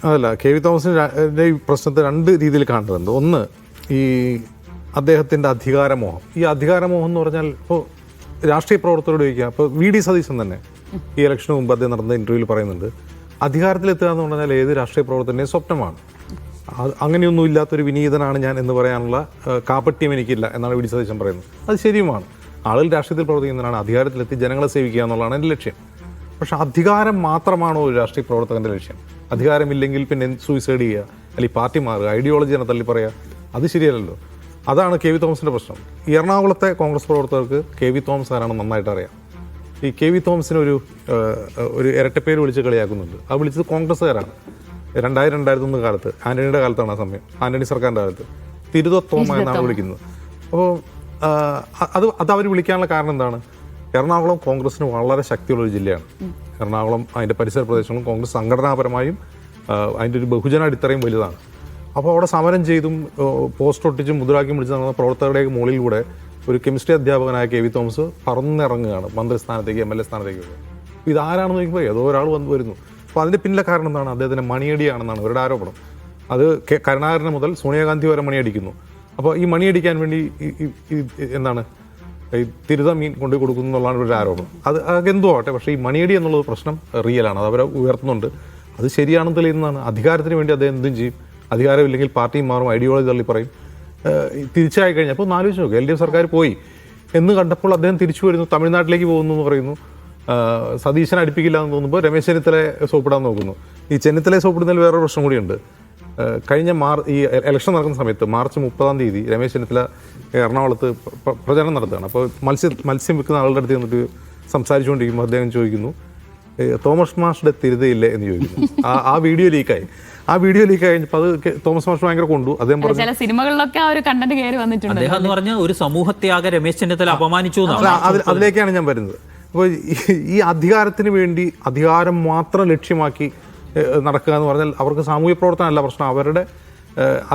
അതല്ല, K V തോമസിൻ്റെ ഈ പ്രശ്നത്തെ രണ്ട് രീതിയിൽ കാണുന്നുണ്ട്. ഒന്ന്, ഈ അദ്ദേഹത്തിൻ്റെ അധികാരമോഹം. ഈ അധികാരമോഹം എന്ന് പറഞ്ഞാൽ ഇപ്പോൾ രാഷ്ട്രീയ പ്രവർത്തകരോട് ചോദിക്കുക. ഇപ്പോൾ വി ഡി സതീശൻ തന്നെ ഈ ഇലക്ഷന് മുമ്പ് അദ്ദേഹം നടന്ന ഇൻ്റർവ്യൂവിൽ പറയുന്നുണ്ട്, അധികാരത്തിലെത്തുക എന്ന് പറഞ്ഞാൽ ഏത് രാഷ്ട്രീയ പ്രവർത്തകൻ്റെയും സ്വപ്നമാണ്. അങ്ങനെയൊന്നും ഇല്ലാത്തൊരു വിനീതനാണ് ഞാൻ എന്ന് പറയാനുള്ള കാപട്യം എനിക്കില്ല എന്നാണ് വി ഡി സതീശൻ പറയുന്നത്. അത് ശരിയുമാണ്. ആളുകൾ രാഷ്ട്രീയത്തിൽ പ്രവർത്തിക്കുന്നതിനാണ് അധികാരത്തിലെത്തി ജനങ്ങളെ സേവിക്കുക എന്നുള്ളതാണ് എൻ്റെ ലക്ഷ്യം. പക്ഷെ അധികാരം മാത്രമാണോ ഒരു രാഷ്ട്രീയ പ്രവർത്തകൻ്റെ ലക്ഷ്യം? അധികാരമില്ലെങ്കിൽ പിന്നെ സൂയിസൈഡ് ചെയ്യുക, അല്ലെങ്കിൽ പാർട്ടി മാറുക, ഐഡിയോളജിനെ തള്ളി പറയുക, അത് ശരിയല്ലല്ലോ. അതാണ് കെ വി തോമസിൻ്റെ പ്രശ്നം. ഈ എറണാകുളത്തെ കോൺഗ്രസ് പ്രവർത്തകർക്ക് കെ വി തോമസ് ആരാണെന്ന് നന്നായിട്ട് അറിയാം. ഈ കെ വി തോമസിന് ഒരു ഇരട്ടപ്പേര് വിളിച്ച് കളിയാക്കുന്നുണ്ട്. അത് വിളിച്ചത് കോൺഗ്രസ്സുകാരാണ്. 2001 കാലത്ത്, ആൻ്റണിയുടെ കാലത്താണ് ആ സമയം, ആൻ്റണി സർക്കാരിൻ്റെ കാലത്ത് തിരുതോമ എന്നാണ് വിളിക്കുന്നത്. അപ്പോൾ അത് അവർ വിളിക്കാനുള്ള കാരണം എന്താണ്? എറണാകുളം കോൺഗ്രസ്സിന് വളരെ ശക്തിയുള്ളൊരു ജില്ലയാണ്. എറണാകുളം അതിൻ്റെ പരിസര പ്രദേശങ്ങളും കോൺഗ്രസ് സംഘടനാപരമായും അതിൻ്റെ ഒരു ബഹുജന അടിത്തറയും വലുതാണ്. അപ്പോൾ അവിടെ സമരം ചെയ്തും പോസ്റ്റർ ഒട്ടിച്ചും മുദ്രാവാക്യം വിളിച്ച് നടന്ന പ്രവർത്തകരുടെയൊക്കെ മുകളിലൂടെ ഒരു കെമിസ്ട്രി അധ്യാപകനായ കെ വി തോമസ് പറന്നിറങ്ങുകയാണ് മന്ത്രിസ്ഥാനത്തേക്ക്, MLA സ്ഥാനത്തേക്ക്. ഇതാരാണെന്ന് ചോദിക്കുമ്പോൾ ഏതോ ഒരാൾ വരുന്നു. അപ്പോൾ അതിൻ്റെ പിന്നിലെ കാരണം എന്താണ്? അദ്ദേഹത്തിൻ്റെ മണിയടിയാണെന്നാണ് അവരുടെ ആരോപണം. അത് കരുണാകരനെ മുതൽ സോണിയാഗാന്ധി വരെ മണിയടിക്കുന്നു. അപ്പോൾ ഈ മണിയടിക്കാൻ വേണ്ടി എന്താണ് ഈ തിരുത മീൻ കൊണ്ടു കൊടുക്കുന്നു എന്നുള്ളതാണ് ഒരു ആരോപണം. അത് എന്തോ ആവട്ടെ, പക്ഷേ ഈ മണിയടി എന്നുള്ളത് പ്രശ്നം റിയലാണ്. അത് അവരെ ഉയർത്തുന്നുണ്ട്. അത് ശരിയാണെന്ന് തെളിയുന്നതാണ്. അധികാരത്തിന് വേണ്ടി അദ്ദേഹം എന്തും ചെയ്യും. അധികാരമില്ലെങ്കിൽ പാർട്ടിയും മാറും, ഐഡിയോളജി തള്ളി പറയും. തിരിച്ചായി കഴിഞ്ഞപ്പോൾ ഒന്ന് ആലോചിച്ച് നോക്കുക, LDF സർക്കാർ പോയി എന്ന് കണ്ടപ്പോൾ അദ്ദേഹം തിരിച്ചു വരുന്നു, തമിഴ്നാട്ടിലേക്ക് പോകുന്നു എന്ന് പറയുന്നു. സതീശനെ അടുപ്പിക്കില്ല എന്ന് തോന്നുമ്പോൾ രമേശ് ചെന്നിത്തലയെ സോപ്പിടാൻ നോക്കുന്നു. ഈ ചെന്നിത്തലയെ സോപ്പിടുന്നതിൽ വേറൊരു പ്രശ്നം കൂടിയുണ്ട്. കഴിഞ്ഞ ഈ ഇലക്ഷൻ നടക്കുന്ന സമയത്ത് മാർച്ച് 30 രമേശ് ചെന്നിത്തല എറണാകുളത്ത് പ്രചരണം നടത്തുകയാണ്. അപ്പോൾ മത്സ്യം വിൽക്കുന്ന ആളുടെ അടുത്ത് നിന്നിട്ട് സംസാരിച്ചുകൊണ്ടിരിക്കുമ്പോൾ അദ്ദേഹം ചോദിക്കുന്നു, തോമസ് മാഷിന്റെ തിരുതയില്ലേ എന്ന് ചോദിക്കുന്നു. ആ വീഡിയോ ലീക്കായി. ആ വീഡിയോ ലീക്ക് കഴിഞ്ഞപ്പോൾ അത് തോമസ് മാഷ് ഭയങ്കര കൊണ്ടു. അദ്ദേഹം പറഞ്ഞു, ചില സിനിമകളിലൊക്കെ ആ ഒരു കണ്ടന്റ് കയറി വന്നിട്ടുണ്ട്. അദ്ദേഹം എന്ന് പറഞ്ഞ ഒരു സമൂഹത്യാഗ രമേശ് ചെന്നിത്തല അപമാനിച്ചു. അതിലേക്കാണ് ഞാൻ വരുന്നത്. അപ്പോൾ ഈ അധികാരത്തിന് വേണ്ടി അധികാരം മാത്രം ലക്ഷ്യമാക്കി നടക്കുക എന്ന് പറഞ്ഞാൽ അവർക്ക് സാമൂഹ്യ പ്രവർത്തനമല്ല പ്രശ്നം, അവരുടെ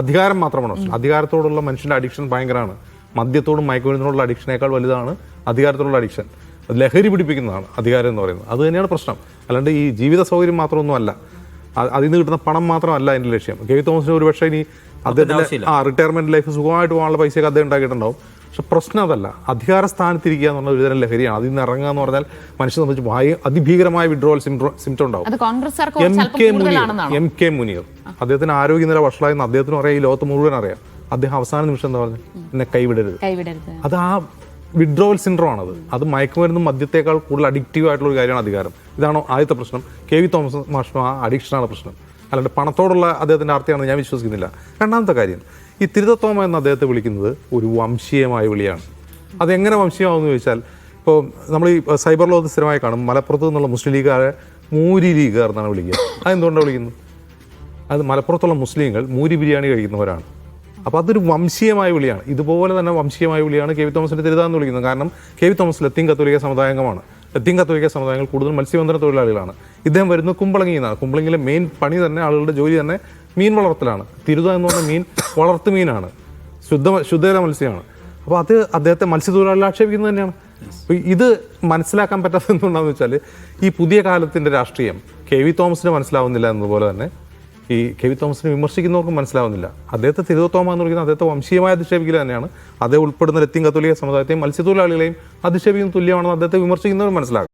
അധികാരം മാത്രമാണ് പ്രശ്നം. അധികാരത്തോടുള്ള മനുഷ്യൻ്റെ അഡിക്ഷൻ ഭയങ്കരമാണ്. മദ്യത്തോടും മയക്കുമരുന്നിനോടുള്ള അഡിക്ഷനേക്കാൾ വലുതാണ് അധികാരത്തോടുള്ള അഡിക്ഷൻ. ലഹരി പിടിപ്പിക്കുന്നതാണ് അധികാരം എന്ന് പറയുന്നത്. അത് തന്നെയാണ് പ്രശ്നം. അല്ലാണ്ട് ഈ ജീവിത സൗകര്യം മാത്രമൊന്നും അല്ല, അതിൽ നിന്ന് കിട്ടുന്ന പണം മാത്രമല്ല എൻ്റെ ലക്ഷ്യം. കെ വി തോമസിന് ഒരു പക്ഷേ ഇനി അദ്ദേഹത്തിൻ്റെ റിട്ടയർമെൻറ്റ് ലൈഫ് സുഖമായിട്ട് പോകാനുള്ള പൈസയൊക്കെ അദ്ദേഹം ഉണ്ടാക്കിയിട്ടുണ്ടാവും. പക്ഷെ പ്രശ്നം അതല്ല, അധികാര സ്ഥാനത്തിരിക്കുക എന്ന് പറഞ്ഞാൽ ഒരുതരം ലഹരിയാണ്. അതിൽ നിന്ന് ഇറങ്ങുക എന്ന് പറഞ്ഞാൽ മനുഷ്യനെ സംബന്ധിച്ച് അതിഭീകരമായ വിഡ്രോവൽ സിംറ്റം ഉണ്ടാവും. എം കെ മുനീർ അദ്ദേഹത്തിന് ആരോഗ്യനില വഷളായെന്ന് അദ്ദേഹത്തിനും അറിയാം, ഈ ലോകത്ത് മുഴുവൻ അറിയാം. അദ്ദേഹം അവസാന നിമിഷം എന്താ പറഞ്ഞു, എന്നെ കൈവിടരുത്. അത് ആ വിഡ്രോവൽ സിൻഡ്രോം ആണത്. അത് മയക്കുമരുന്നും മദ്യത്തേക്കാൾ കൂടുതൽ അഡിക്റ്റീവ് ആയിട്ടുള്ള ഒരു കാര്യമാണ് അധികാരം. ഇതാണോ ആദ്യത്തെ പ്രശ്നം? കെ വി തോമസ് മാഷിനും ആ അഡിക്ഷനാണ് പ്രശ്നം, അല്ലാണ്ട് പണത്തോടുള്ള അദ്ദേഹത്തിൻ്റെ ആർത്തിയാണെന്ന് ഞാൻ വിശ്വസിക്കുന്നില്ല. രണ്ടാമത്തെ കാര്യം, ഈ തിരുതത്തോമ എന്ന് അദ്ദേഹത്തെ വിളിക്കുന്നത് ഒരു വംശീയമായ വിളിയാണ്. അതെങ്ങനെ വംശീയമാണെന്ന് ചോദിച്ചാൽ, ഇപ്പോൾ നമ്മൾ ഈ സൈബർ ലോകത്ത് സ്ഥിരമായി കാണും, മലപ്പുറത്ത് നിന്നുള്ള മുസ്ലിം ലീഗുകാരെ മൂരി ലീഗുകാർ എന്നാണ് വിളിക്കുക. അതെന്തുകൊണ്ടാണ് വിളിക്കുന്നത്? അത് മലപ്പുറത്തുള്ള മുസ്ലിങ്ങൾ മൂരി ബിരിയാണി കഴിക്കുന്നവരാണ്. അപ്പോൾ അതൊരു വംശീയമായ വിളിയാണ്. ഇതുപോലെ തന്നെ വംശീയമായ വിളിയാണ് കെ വി തോമസിൻ്റെ തിരുത എന്ന് വിളിക്കുന്നത്. കാരണം കെ വി തോമസ് ലത്തീൻ കത്തോലിക്ക സമുദായാംഗമാണ്. ലത്തീൻ കത്തോലിക്ക സമുദായങ്ങൾ കൂടുതൽ മത്സ്യബന്ധന തൊഴിലാളികളാണ്. ഇദ്ദേഹം വരുന്നത് കുമ്പളങ്ങിയിൽ നിന്നാണ്. കുമ്പളങ്ങിയിലെ മെയിൻ പണി തന്നെ, ആളുകളുടെ ജോലി തന്നെ മീൻ വളർത്തലാണ്. തിരുത എന്ന് പറഞ്ഞ മീൻ വളർത്തു മീനാണ്, ശുദ്ധജല മത്സ്യമാണ്. അപ്പോൾ അത് അദ്ദേഹത്തെ മത്സ്യത്തൊഴിലാളികൾ ആക്ഷേപിക്കുന്നത് തന്നെയാണ്. അപ്പോൾ ഇത് മനസ്സിലാക്കാൻ പറ്റാത്തത് എന്തുകൊണ്ടാണെന്ന് വെച്ചാൽ, ഈ പുതിയ കാലത്തിൻ്റെ രാഷ്ട്രീയം കെ വി തോമസിന് മനസ്സിലാവുന്നില്ല എന്നതുപോലെ തന്നെ ഈ കെ വി തോമസിനെ വിമർശിക്കുന്നവർക്കും മനസ്സിലാവുന്നില്ല. അദ്ദേഹത്തെ തിരുതത്തോമ എന്ന് വിളിക്കുന്നത് അദ്ദേഹത്തെ വംശീയമായ അധിക്ഷേപിക്കൽ തന്നെയാണ്. അദ്ദേഹം ഉൾപ്പെടുന്ന ലത്തീൻ കത്തോലിക്ക സമുദായത്തെയും മത്സ്യത്തൊഴിലാളികളെയും അധിക്ഷേപിക്കുന്ന തുല്യമാണെന്ന് അദ്ദേഹത്തെ വിമർശിക്കുന്നവർ മനസ്സിലാക്കും.